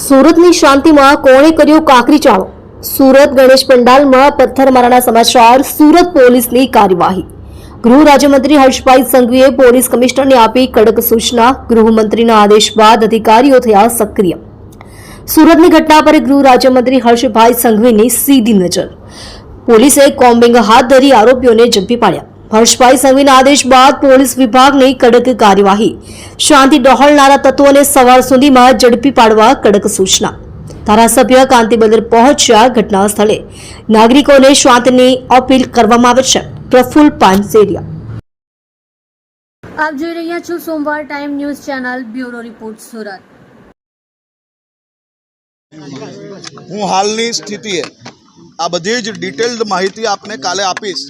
સુરતની શાંતિમાં કોણે કર્યો કાંકરી ચાળો? સુરત ગણેશ પંડાલમાં પથ્થરમારાના સમાચાર. સુરત પોલીસની કાર્યવાહી. ગૃહ રાજ્યમંત્રી હર્ષભાઈ સંઘવીએ પોલીસ કમિશનરને આપી કડક સૂચના. ગૃહમંત્રીના આદેશ બાદ અધિકારીઓ થયા સક્રિય. સુરતની ઘટના પર ગૃહ રાજ્યમંત્રી હર્ષભાઈ સંઘવીની સીધી નજર. પોલીસે કોમ્બિંગ હાથ ધરી આરોપીઓને ઝડપી પાડ્યા. હર્ષભાઈ સંઘવીના આદેશ બાદ પોલીસ વિભાગની કડક કાર્યવાહી. શાંતિ ડહોળનારા તત્વોને સવાર સુધીમાં ઝડપી પાડવા કડક સૂચના. ધારાસભ્ય કાંતિબદર પહોંચ્યા ઘટના સ્થળે. નાગરિકોને શાંતિની અપીલ કરવામાં આવે છે. પ્રફુલ્લ પાનસેરિયા. આપ જોઈ રહ્યા છો સોમવાર time news channel. Bureau report Surat. હું હાલની સ્થિતિએ આ બધી જ ડિટેલ્ડ માહિતી આપને કાલે આપીશ.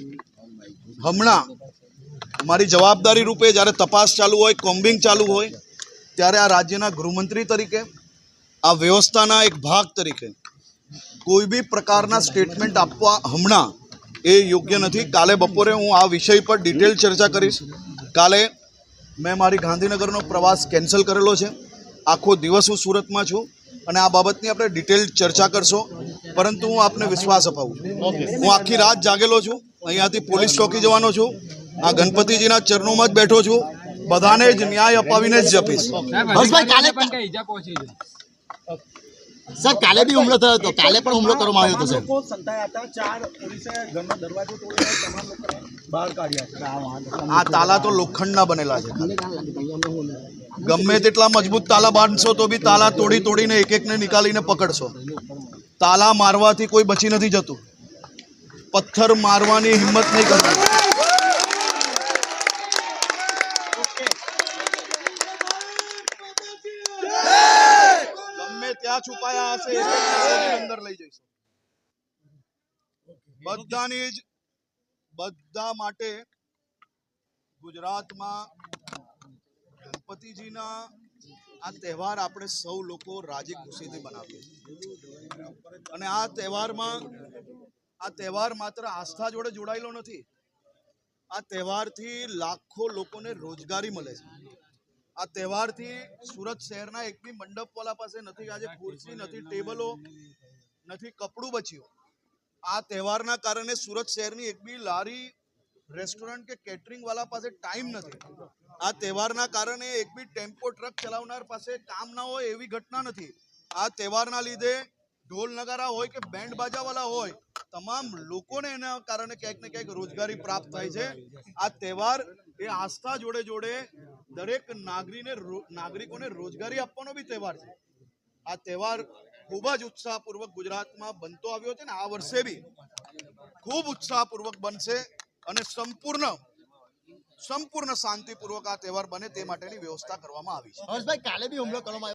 હમણાં મારી જવાબદારી રૂપે જ્યારે તપાસ ચાલુ હોય, કોમ્બિંગ ચાલુ હોય, ત્યારે આ રાજ્યના ગૃહમંત્રી તરીકે, આ વ્યવસ્થાના એક ભાગ તરીકે કોઈ બી પ્રકારના સ્ટેટમેન્ટ આપવા હમણાં એ યોગ્ય નથી. કાલે બપોરે હું આ વિષય પર ડિટેલ ચર્ચા કરીશ. કાલે મેં મારી ગાંધીનગરનો પ્રવાસ કેન્સલ કરેલો છે. આખો દિવસ હું સુરતમાં છું અને આ બાબતની આપણે ડિટેલ ચર્ચા કરશો. પરંતુ હું આપને વિશ્વાસ અપાવું, હું આખી રાત જાગેલો છું. અહીંયાથી પોલીસ ચોકી જવાનો છું. આ ગણપતિજીના ચરણોમાં જ બેઠો છું. બધાને જ ન્યાય અપાવીને જ જપીશ. સર, કાલે બી હુમલો થયો હતો, કાલે પણ હુમલો કરવામાં આવ્યો હતો સર. આ તાલા તો લોખંડના બનેલા છે. ગમે તેટલા મજબૂત તાલા બાંધશો તો બી તાલા તોડી તોડીને એક એકને નિકાલીને પકડશો. તાલા મારવાથી કોઈ બચી નથી જતું. પથ્થર મારવાની હિંમત નહીં કરવી. ગમે ત્યાં છુપાયા હશે અંદર લઈ જઈશું. બધા માટે ગુજરાતમાં ગણપતિજીના આ તહેવાર આપણે સૌ લોકો રાજી ખુશીથી બનાવીએ છીએ. અને આ તહેવાર માત્ર આસ્થા જોડે જોડાયેલો નથી. આ તહેવારથી લાખો લોકોને રોજગારી મળે છે. આ તહેવારથી સુરત શહેરના એક બી મંડપવાળા પાસે નથી આજે ખુરશી, નથી ટેબલો, નથી કપડું બચ્યું. આ તહેવારના કારણે સુરત શહેરની એક બી લારી, રેસ્ટોરન્ટ કે કેટરિંગ વાળા પાસે ટાઈમ નથી. આ તહેવારના કારણે એક બી ટેમ્પો, ટ્રક ચલાવનાર પાસે કામ ના હોય એવી ઘટના નથી. આ તહેવારના લીધે ઢોલ નગારા હોય કે બેન્ડ બાજાવાળા હોય, તમામ લોકોને એના કારણે ક્યાંક ને ક્યાંક રોજગારી પ્રાપ્ત થાય છે. આ તહેવાર એ આસ્થા જોડે જોડે દરેક નાગરિકોને રોજગારી આપવાનો બી તહેવાર છે. આ તહેવાર ખૂબ જ ઉત્સાહપૂર્વક ગુજરાતમાં બનતો આવ્યો છે ને આ વર્ષે બી ખૂબ ઉત્સાહપૂર્વક બનશે અને સંપૂર્ણ શાંતિપૂર્વક આ તહેવાર બને તે માટેની વ્યવસ્થા કરવામાં આવી છે. હર્ષભાઈ, કાલે બી હુમલો કરવામાં